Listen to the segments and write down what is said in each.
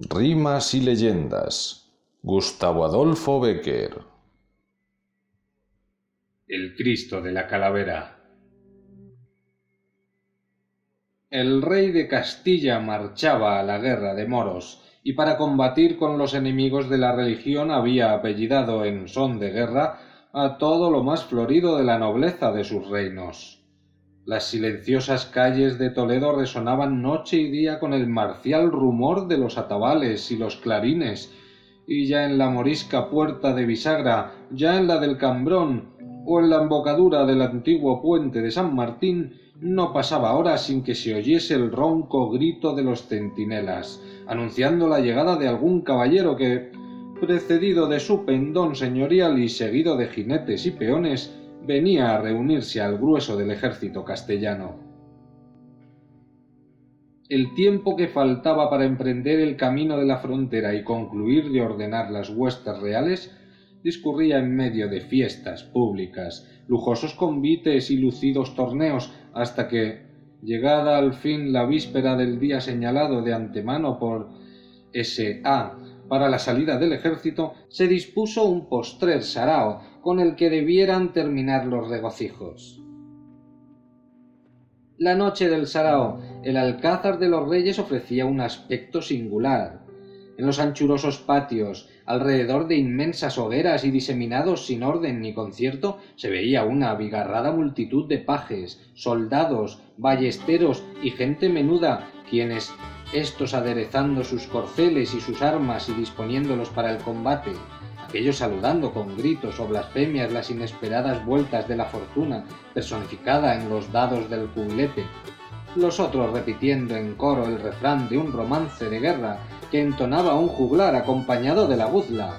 Rimas y leyendas. Gustavo Adolfo Bécquer. El Cristo de la Calavera. El rey de Castilla marchaba a la guerra de moros, y para combatir con los enemigos de la religión había apellidado en son de guerra a todo lo más florido de la nobleza de sus reinos. Las silenciosas calles de Toledo resonaban noche y día con el marcial rumor de los atabales y los clarines, y ya en la morisca puerta de bisagra, ya en la del Cambrón, o en la embocadura del antiguo puente de San Martín, no pasaba hora sin que se oyese el ronco grito de los centinelas, anunciando la llegada de algún caballero que, precedido de su pendón señorial y seguido de jinetes y peones, venía a reunirse al grueso del ejército castellano. El tiempo que faltaba para emprender el camino de la frontera y concluir de ordenar las huestes reales discurría en medio de fiestas públicas, lujosos convites y lucidos torneos, hasta que, llegada al fin la víspera del día señalado de antemano por S.A. para la salida del ejército, se dispuso un postrer sarao con el que debieran terminar los regocijos. La noche del sarao, el alcázar de los reyes ofrecía un aspecto singular. En los anchurosos patios, alrededor de inmensas hogueras y diseminados sin orden ni concierto, se veía una abigarrada multitud de pajes, soldados, ballesteros y gente menuda, quienes, estos aderezando sus corceles y sus armas y disponiéndolos para el combate, aquellos saludando con gritos o blasfemias las inesperadas vueltas de la fortuna personificada en los dados del cubilete, los otros repitiendo en coro el refrán de un romance de guerra que entonaba un juglar acompañado de la buzla,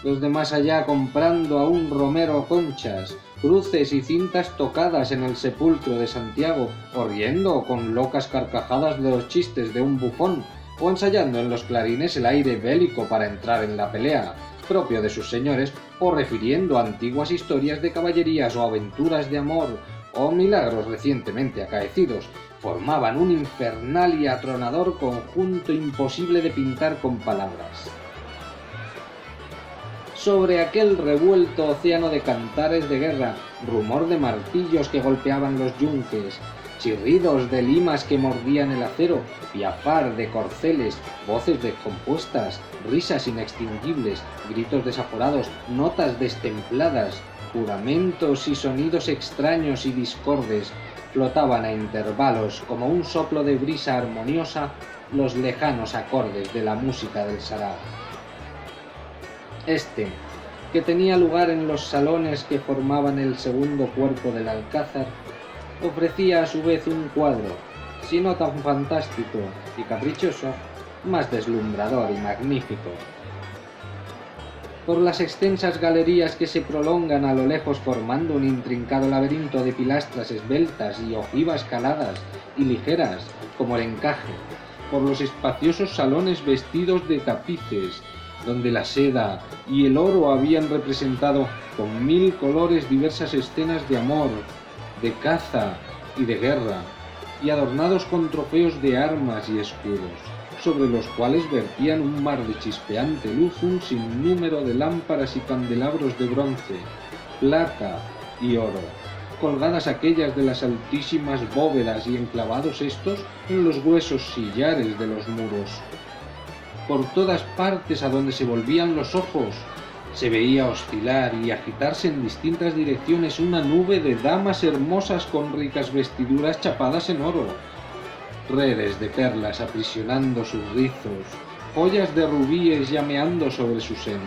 los de más allá comprando a un romero conchas, cruces y cintas tocadas en el sepulcro de Santiago, o riendo con locas carcajadas de los chistes de un bufón, o ensayando en los clarines el aire bélico para entrar en la pelea, propio de sus señores, o refiriendo antiguas historias de caballerías o aventuras de amor, o milagros recientemente acaecidos, formaban un infernal y atronador conjunto imposible de pintar con palabras. Sobre aquel revuelto océano de cantares de guerra, rumor de martillos que golpeaban los yunques, chirridos de limas que mordían el acero, piafar de corceles, voces descompuestas, risas inextinguibles, gritos desaforados, notas destempladas, juramentos y sonidos extraños y discordes, flotaban a intervalos como un soplo de brisa armoniosa los lejanos acordes de la música del sarao. Este, que tenía lugar en los salones que formaban el segundo cuerpo del alcázar, ofrecía a su vez un cuadro, si no tan fantástico y caprichoso, más deslumbrador y magnífico. Por las extensas galerías que se prolongan a lo lejos formando un intrincado laberinto de pilastras esbeltas y ojivas caladas y ligeras como el encaje, por los espaciosos salones vestidos de tapices, donde la seda y el oro habían representado con 1000 colores diversas escenas de amor, de caza y de guerra, y adornados con trofeos de armas y escudos, sobre los cuales vertían un mar de chispeante luz un sinnúmero de lámparas y candelabros de bronce, plata y oro, colgadas aquellas de las altísimas bóvedas y enclavados estos en los gruesos sillares de los muros. Por todas partes a donde se volvían los ojos, se veía oscilar y agitarse en distintas direcciones una nube de damas hermosas con ricas vestiduras chapadas en oro, redes de perlas aprisionando sus rizos, joyas de rubíes llameando sobre su seno,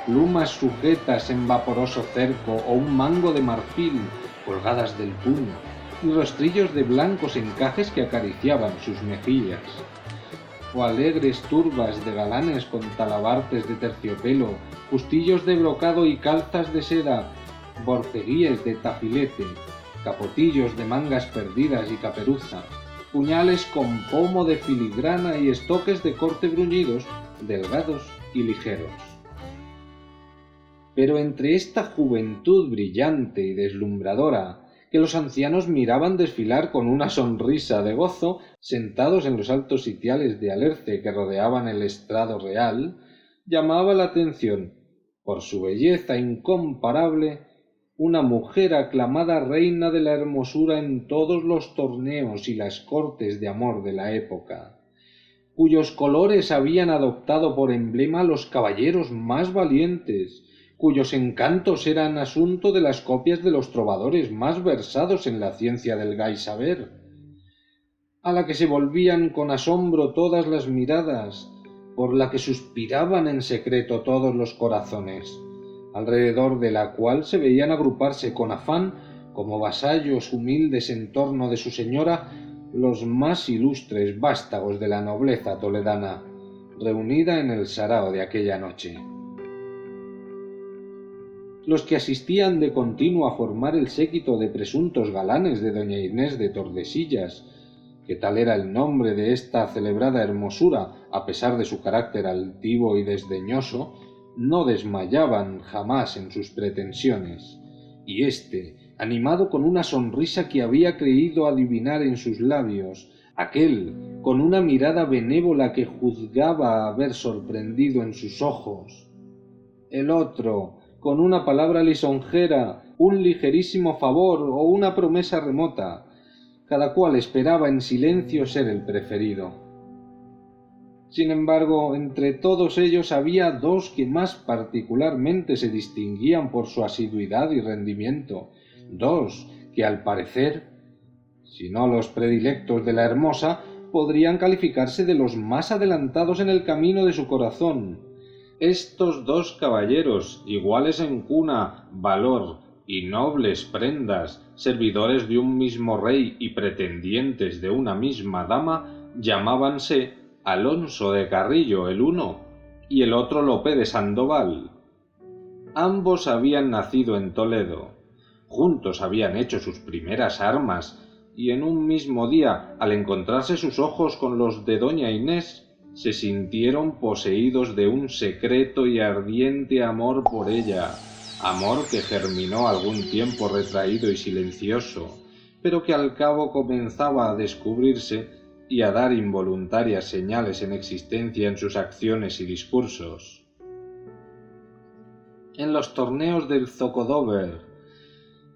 plumas sujetas en vaporoso cerco o un mango de marfil colgadas del puño, y rostrillos de blancos encajes que acariciaban sus mejillas, o alegres turbas de galanes con talabartes de terciopelo, justillos de brocado y calzas de seda, borceguíes de tafilete, capotillos de mangas perdidas y caperuza, puñales con pomo de filigrana y estoques de corte bruñidos, delgados y ligeros. Pero entre esta juventud brillante y deslumbradora, que los ancianos miraban desfilar con una sonrisa de gozo, sentados en los altos sitiales de alerce que rodeaban el estrado real, llamaba la atención, por su belleza incomparable, una mujer aclamada reina de la hermosura en todos los torneos y las cortes de amor de la época, cuyos colores habían adoptado por emblema los caballeros más valientes, cuyos encantos eran asunto de las copias de los trovadores más versados en la ciencia del gai saber, a la que se volvían con asombro todas las miradas, por la que suspiraban en secreto todos los corazones, alrededor de la cual se veían agruparse con afán, como vasallos humildes en torno de su señora, los más ilustres vástagos de la nobleza toledana, reunida en el sarao de aquella noche. Los que asistían de continuo a formar el séquito de presuntos galanes de doña Inés de Tordesillas, que tal era el nombre de esta celebrada hermosura, a pesar de su carácter altivo y desdeñoso, no desmayaban jamás en sus pretensiones, y éste, animado con una sonrisa que había creído adivinar en sus labios, aquel con una mirada benévola que juzgaba haber sorprendido en sus ojos, el otro con una palabra lisonjera, un ligerísimo favor o una promesa remota, cada cual esperaba en silencio ser el preferido. Sin embargo, entre todos ellos había dos que más particularmente se distinguían por su asiduidad y rendimiento, dos que al parecer, si no los predilectos de la hermosa, podrían calificarse de los más adelantados en el camino de su corazón. Estos dos caballeros, iguales en cuna, valor y nobles prendas, servidores de un mismo rey y pretendientes de una misma dama, llamábanse Alonso de Carrillo el uno y el otro Lope de Sandoval. Ambos habían nacido en Toledo, juntos habían hecho sus primeras armas, y en un mismo día, al encontrarse sus ojos con los de doña Inés, se sintieron poseídos de un secreto y ardiente amor por ella, amor que germinó algún tiempo retraído y silencioso, pero que al cabo comenzaba a descubrirse y a dar involuntarias señales en existencia en sus acciones y discursos. En los torneos del zocodover,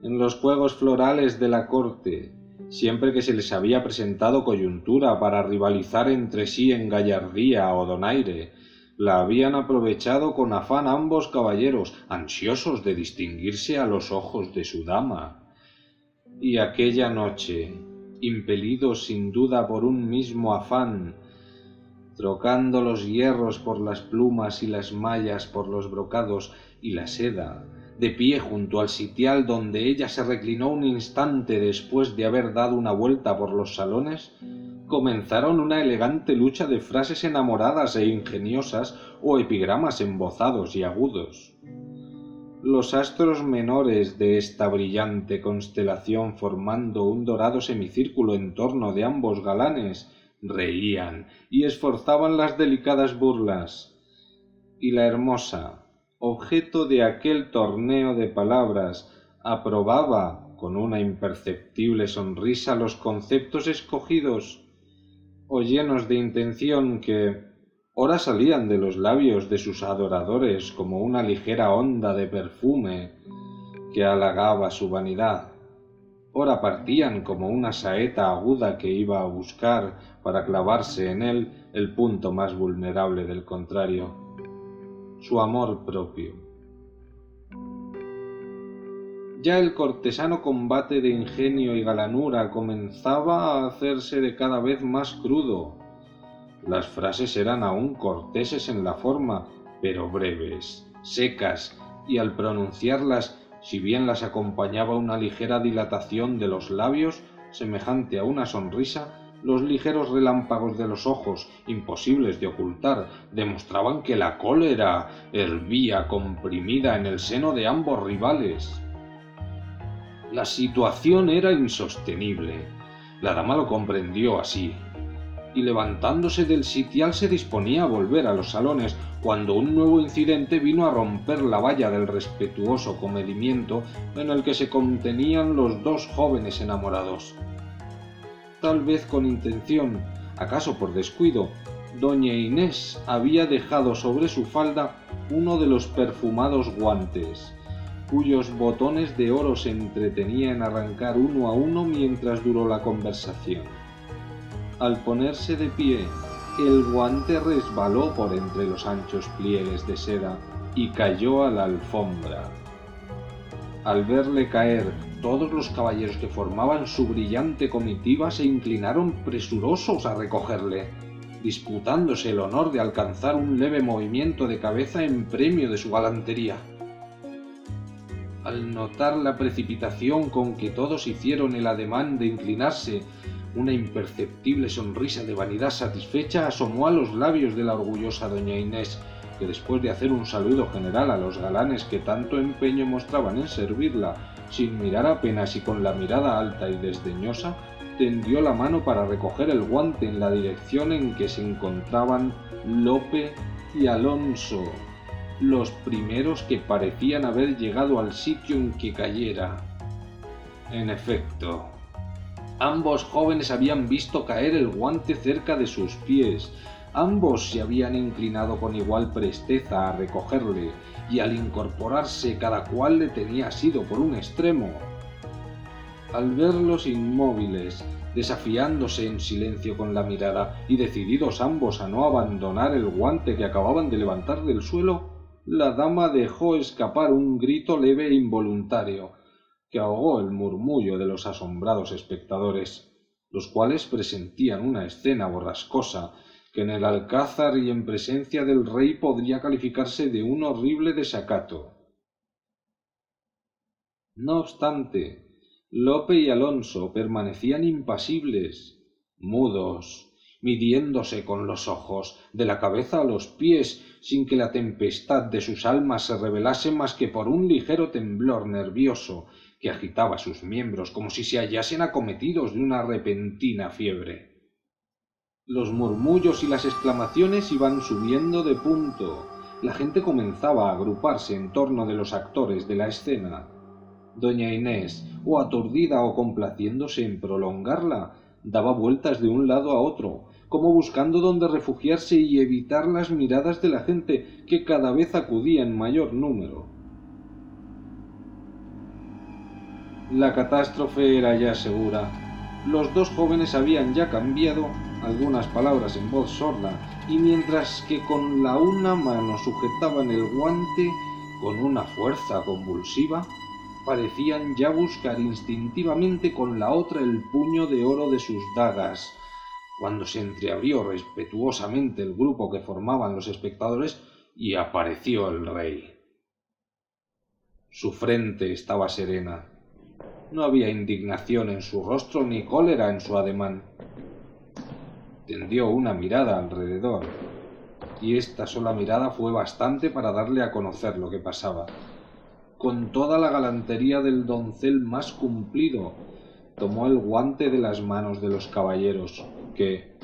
en los juegos florales de la corte, siempre que se les había presentado coyuntura para rivalizar entre sí en gallardía o donaire, la habían aprovechado con afán ambos caballeros, ansiosos de distinguirse a los ojos de su dama. Y aquella noche, impelidos sin duda por un mismo afán, trocando los hierros por las plumas y las mallas por los brocados y la seda, de pie junto al sitial donde ella se reclinó un instante después de haber dado una vuelta por los salones, comenzaron una elegante lucha de frases enamoradas e ingeniosas o epigramas embozados y agudos. Los astros menores de esta brillante constelación, formando un dorado semicírculo en torno de ambos galanes, reían y esforzaban las delicadas burlas, y la hermosa, objeto de aquel torneo de palabras, aprobaba con una imperceptible sonrisa los conceptos escogidos o llenos de intención que ora salían de los labios de sus adoradores como una ligera onda de perfume que halagaba su vanidad, ora partían como una saeta aguda que iba a buscar para clavarse en él el punto más vulnerable del contrario, su amor propio. Ya el cortesano combate de ingenio y galanura comenzaba a hacerse de cada vez más crudo. Las frases eran aún corteses en la forma, pero breves, secas, y al pronunciarlas, si bien las acompañaba una ligera dilatación de los labios, semejante a una sonrisa, los ligeros relámpagos de los ojos, imposibles de ocultar, demostraban que la cólera hervía comprimida en el seno de ambos rivales. La situación era insostenible. La dama lo comprendió así. y levantándose del sitial se disponía a volver a los salones, cuando un nuevo incidente vino a romper la valla del respetuoso comedimiento en el que se contenían los dos jóvenes enamorados. Tal vez con intención, acaso por descuido, doña Inés había dejado sobre su falda uno de los perfumados guantes, cuyos botones de oro se entretenía en arrancar uno a uno mientras duró la conversación. Al ponerse de pie, el guante resbaló por entre los anchos pliegues de seda y cayó a la alfombra. Al verle caer, todos los caballeros que formaban su brillante comitiva se inclinaron presurosos a recogerle, disputándose el honor de alcanzar un leve movimiento de cabeza en premio de su galantería. Al notar la precipitación con que todos hicieron el ademán de inclinarse, una imperceptible sonrisa de vanidad satisfecha asomó a los labios de la orgullosa doña Inés, que después de hacer un saludo general a los galanes que tanto empeño mostraban en servirla, sin mirar apenas y con la mirada alta y desdeñosa, tendió la mano para recoger el guante en la dirección en que se encontraban Lope y Alonso, los primeros que parecían haber llegado al sitio en que cayera. En efecto, ambos jóvenes habían visto caer el guante cerca de sus pies, ambos se habían inclinado con igual presteza a recogerle, y al incorporarse cada cual le tenía asido por un extremo. Al verlos inmóviles, desafiándose en silencio con la mirada, y decididos ambos a no abandonar el guante que acababan de levantar del suelo, la dama dejó escapar un grito leve e involuntario, que ahogó el murmullo de los asombrados espectadores, los cuales presentían una escena borrascosa que en el alcázar y en presencia del rey podría calificarse de un horrible desacato. No obstante, Lope y Alonso permanecían impasibles, mudos, midiéndose con los ojos, de la cabeza a los pies, sin que la tempestad de sus almas se revelase más que por un ligero temblor nervioso que agitaba sus miembros como si se hallasen acometidos de una repentina fiebre. Los murmullos y las exclamaciones iban subiendo de punto. La gente comenzaba a agruparse en torno de los actores de la escena. Doña Inés, o aturdida o complaciéndose en prolongarla, daba vueltas de un lado a otro, como buscando dónde refugiarse y evitar las miradas de la gente, que cada vez acudía en mayor número. La catástrofe era ya segura. Los dos jóvenes habían ya cambiado algunas palabras en voz sorda, y mientras que con la una mano sujetaban el guante con una fuerza convulsiva, parecían ya buscar instintivamente con la otra el puño de oro de sus dagas, cuando se entreabrió respetuosamente el grupo que formaban los espectadores y apareció el rey. Su frente estaba serena. No había indignación en su rostro ni cólera en su ademán. Tendió una mirada alrededor, y esta sola mirada fue bastante para darle a conocer lo que pasaba. Con toda la galantería del doncel más cumplido, tomó el guante de las manos de los caballeros, que,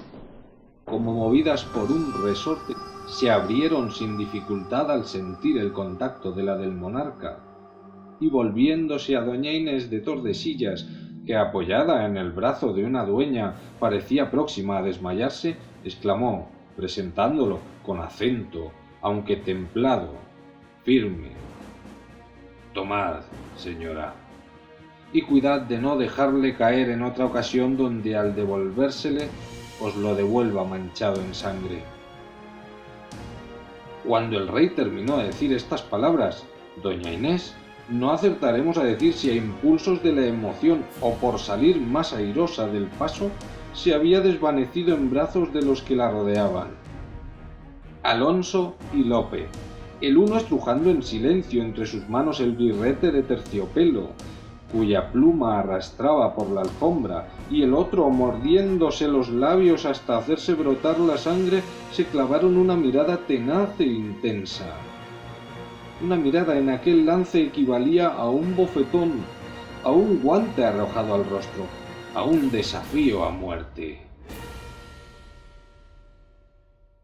como movidas por un resorte, se abrieron sin dificultad al sentir el contacto de la del monarca, y volviéndose a doña Inés de Tordesillas, que apoyada en el brazo de una dueña parecía próxima a desmayarse, exclamó, presentándolo con acento, aunque templado, firme: «Tomad, señora, y cuidad de no dejarle caer en otra ocasión donde al devolvérsele os lo devuelva manchado en sangre». Cuando el rey terminó de decir estas palabras, doña Inés, no acertaremos a decir si a impulsos de la emoción o por salir más airosa del paso, se había desvanecido en brazos de los que la rodeaban. Alonso y Lope, el uno estrujando en silencio entre sus manos el birrete de terciopelo, cuya pluma arrastraba por la alfombra, y el otro, mordiéndose los labios hasta hacerse brotar la sangre, se clavaron una mirada tenaz e intensa. Una mirada en aquel lance equivalía a un bofetón, a un guante arrojado al rostro, a un desafío a muerte.